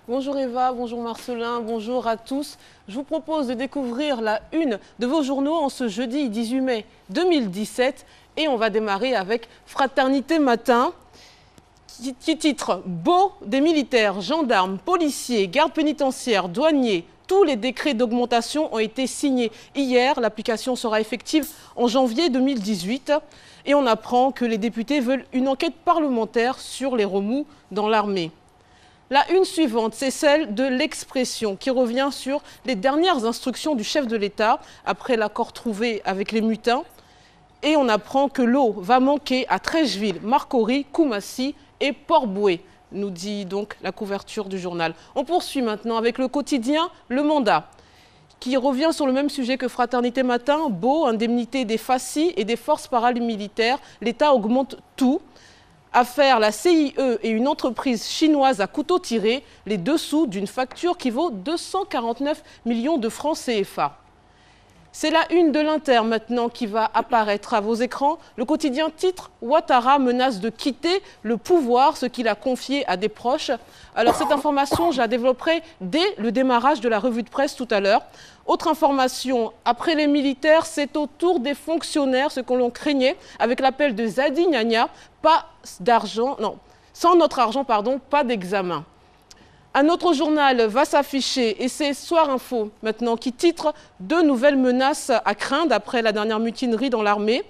Bonjour Eva, bonjour Marcelin, bonjour à tous. Je vous propose de découvrir la une de vos journaux en ce jeudi 18 mai 2017 et on va démarrer avec Fraternité Matin qui titre « Beau des militaires, gendarmes, policiers, gardes pénitentiaires, douaniers ». Tous les décrets d'augmentation ont été signés hier. L'application sera effective en janvier 2018. Et on apprend que les députés veulent une enquête parlementaire sur les remous dans l'armée. La une suivante, c'est celle de l'Expression qui revient sur les dernières instructions du chef de l'État après l'accord trouvé avec les mutins. Et on apprend que l'eau va manquer à Trècheville, Marcory, Koumassi et Port-Bouët, nous dit donc la couverture du journal. On poursuit maintenant avec le quotidien Le Mandat, qui revient sur le même sujet que Fraternité Matin. Beau, indemnité des FACI et des forces paramilitaires, l'État augmente tout. Affaire, la CIE et une entreprise chinoise à couteau tiré, les dessous d'une facture qui vaut 249 millions de francs CFA. C'est la une de l'Inter maintenant qui va apparaître à vos écrans. Le quotidien titre « Ouattara menace de quitter le pouvoir, ce qu'il a confié à des proches ». Alors cette information, je la développerai dès le démarrage de la revue de presse tout à l'heure. Autre information, après les militaires, c'est au tour des fonctionnaires, ce que l'on craignait, avec l'appel de Zadi Gnagna, pas d'argent, non, sans notre argent, pardon, pas d'examen. Un autre journal va s'afficher et c'est Soir Info maintenant qui titre « Deux nouvelles menaces à craindre après la dernière mutinerie dans l'armée ».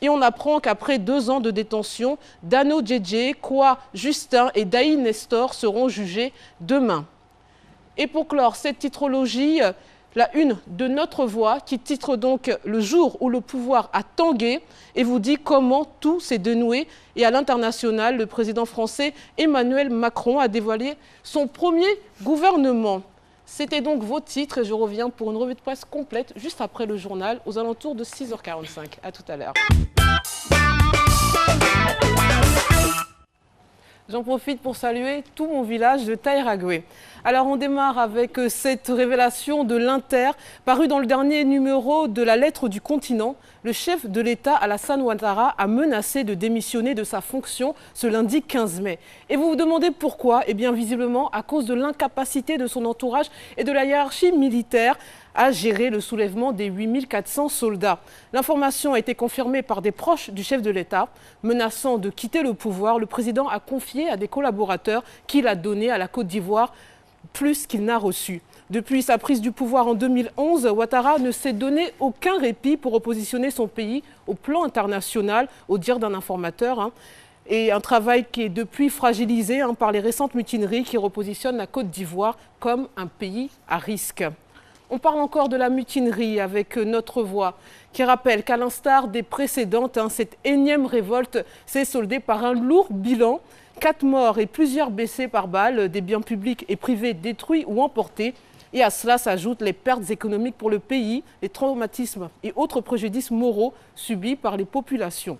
Et on apprend qu'après 2 ans de détention, Dano Djedje, Kwa Justin et Daï Nestor seront jugés demain. Et pour clore cette titrologie, la une de Notre Voix qui titre donc « Le jour où le pouvoir a tangué » et vous dit comment tout s'est dénoué. Et à l'international, le président français Emmanuel Macron a dévoilé son premier gouvernement. C'était donc vos titres et je reviens pour une revue de presse complète juste après le journal aux alentours de 6h45. À tout à l'heure. J'en profite pour saluer tout mon village de Taïragoué. Alors on démarre avec cette révélation de l'Inter, parue dans le dernier numéro de la Lettre du Continent. Le chef de l'État, Alassane Ouattara, a menacé de démissionner de sa fonction ce lundi 15 mai. Et vous vous demandez pourquoi? Eh bien visiblement à cause de l'incapacité de son entourage et de la hiérarchie militaire à gérer le soulèvement des 8400 soldats. L'information a été confirmée par des proches du chef de l'État. Menaçant de quitter le pouvoir, le président a confié à des collaborateurs qu'il a donné à la Côte d'Ivoire plus qu'il n'a reçu. Depuis sa prise du pouvoir en 2011, Ouattara ne s'est donné aucun répit pour oppositionner son pays au plan international, au dire d'un informateur. Et un travail qui est depuis fragilisé par les récentes mutineries qui repositionnent la Côte d'Ivoire comme un pays à risque. On parle encore de la mutinerie avec Notre Voix, qui rappelle qu'à l'instar des précédentes, cette énième révolte s'est soldée par un lourd bilan. 4 morts et plusieurs blessés par balles, des biens publics et privés détruits ou emportés. Et à cela s'ajoutent les pertes économiques pour le pays, les traumatismes et autres préjudices moraux subis par les populations.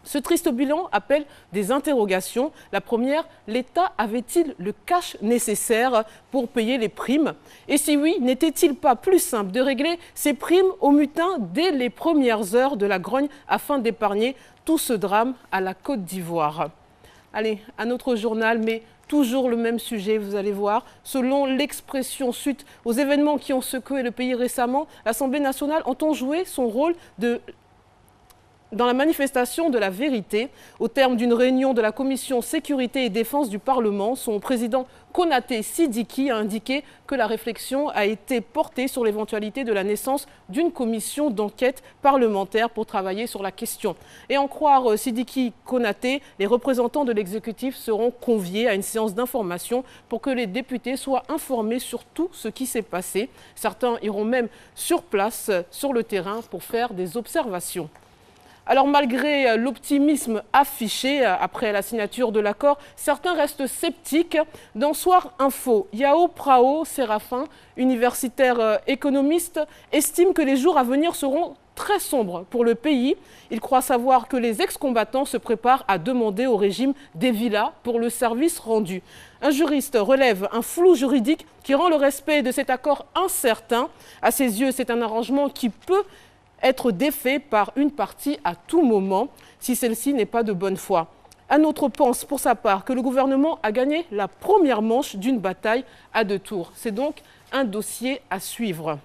Ce triste bilan appelle des interrogations. La première, l'État avait-il le cash nécessaire pour payer les primes? Et si oui, n'était-il pas plus simple de régler ces primes aux mutins dès les premières heures de la grogne afin d'épargner tout ce drame à la Côte d'Ivoire? Allez, un autre journal, mais toujours le même sujet, vous allez voir. Selon l'Expression, suite aux événements qui ont secoué le pays récemment, l'Assemblée nationale entend jouer son rôle dans la manifestation de la vérité. Au terme d'une réunion de la Commission Sécurité et Défense du Parlement, son président Konaté Sidiki a indiqué que la réflexion a été portée sur l'éventualité de la naissance d'une commission d'enquête parlementaire pour travailler sur la question. Et en croire Sidiki Konaté, les représentants de l'exécutif seront conviés à une séance d'information pour que les députés soient informés sur tout ce qui s'est passé. Certains iront même sur place, sur le terrain, pour faire des observations. Alors malgré l'optimisme affiché après la signature de l'accord, certains restent sceptiques. Dans Soir Info, Yao Prao Séraphin, universitaire économiste, estime que les jours à venir seront très sombres pour le pays. Il croit savoir que les ex-combattants se préparent à demander au régime des villas pour le service rendu. Un juriste relève un flou juridique qui rend le respect de cet accord incertain. À ses yeux, c'est un arrangement qui peut être défait par une partie à tout moment, si celle-ci n'est pas de bonne foi. Un autre pense pour sa part que le gouvernement a gagné la première manche d'une bataille à 2 tours. C'est donc un dossier à suivre.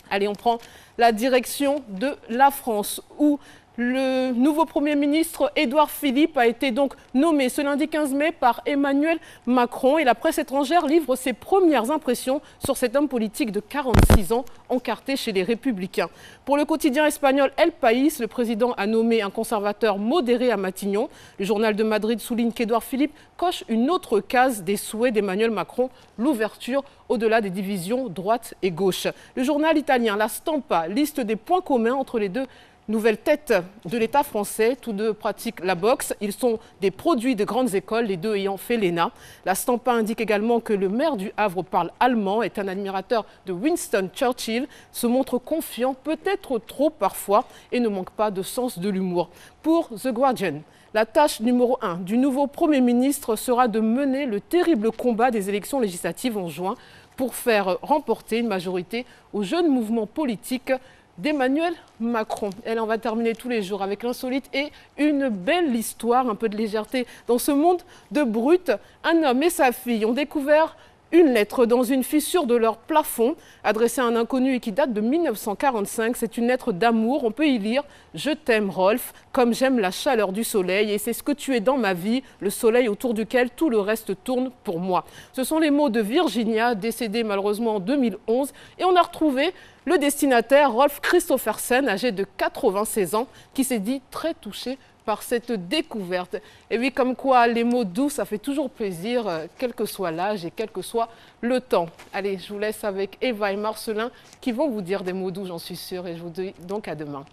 Allez, on prend la direction de la France où le nouveau Premier ministre Édouard Philippe a été donc nommé ce lundi 15 mai par Emmanuel Macron et la presse étrangère livre ses premières impressions sur cet homme politique de 46 ans encarté chez les Républicains. Pour le quotidien espagnol El País, le président a nommé un conservateur modéré à Matignon. Le journal de Madrid souligne qu'Édouard Philippe coche une autre case des souhaits d'Emmanuel Macron, l'ouverture au-delà des divisions droite et gauche. Le journal italien La Stampa liste des points communs entre les deux nouvelles têtes de l'État français. Tous deux pratiquent la boxe. Ils sont des produits de grandes écoles, les deux ayant fait l'ENA. La Stampa indique également que le maire du Havre parle allemand, est un admirateur de Winston Churchill, se montre confiant, peut-être trop parfois, et ne manque pas de sens de l'humour. Pour The Guardian, la tâche numéro 1 du nouveau Premier ministre sera de mener le terrible combat des élections législatives en juin pour faire remporter une majorité au jeune mouvement politique d'Emmanuel Macron. Elle en va terminer tous les jours avec l'insolite et une belle histoire, un peu de légèreté dans ce monde de brut. Un homme et sa fille ont découvert une lettre dans une fissure de leur plafond, adressée à un inconnu et qui date de 1945. C'est une lettre d'amour. On peut y lire « Je t'aime Rolf, comme j'aime la chaleur du soleil et c'est ce que tu es dans ma vie, le soleil autour duquel tout le reste tourne pour moi ». Ce sont les mots de Virginia, décédée malheureusement en 2011. Et on a retrouvé le destinataire, Rolf Christophersen, âgé de 96 ans, qui s'est dit très touché par cette découverte. Et oui, comme quoi les mots doux, ça fait toujours plaisir, quel que soit l'âge et quel que soit le temps. Allez, je vous laisse avec Eva et Marcelin qui vont vous dire des mots doux, j'en suis sûre, et je vous dis donc à demain.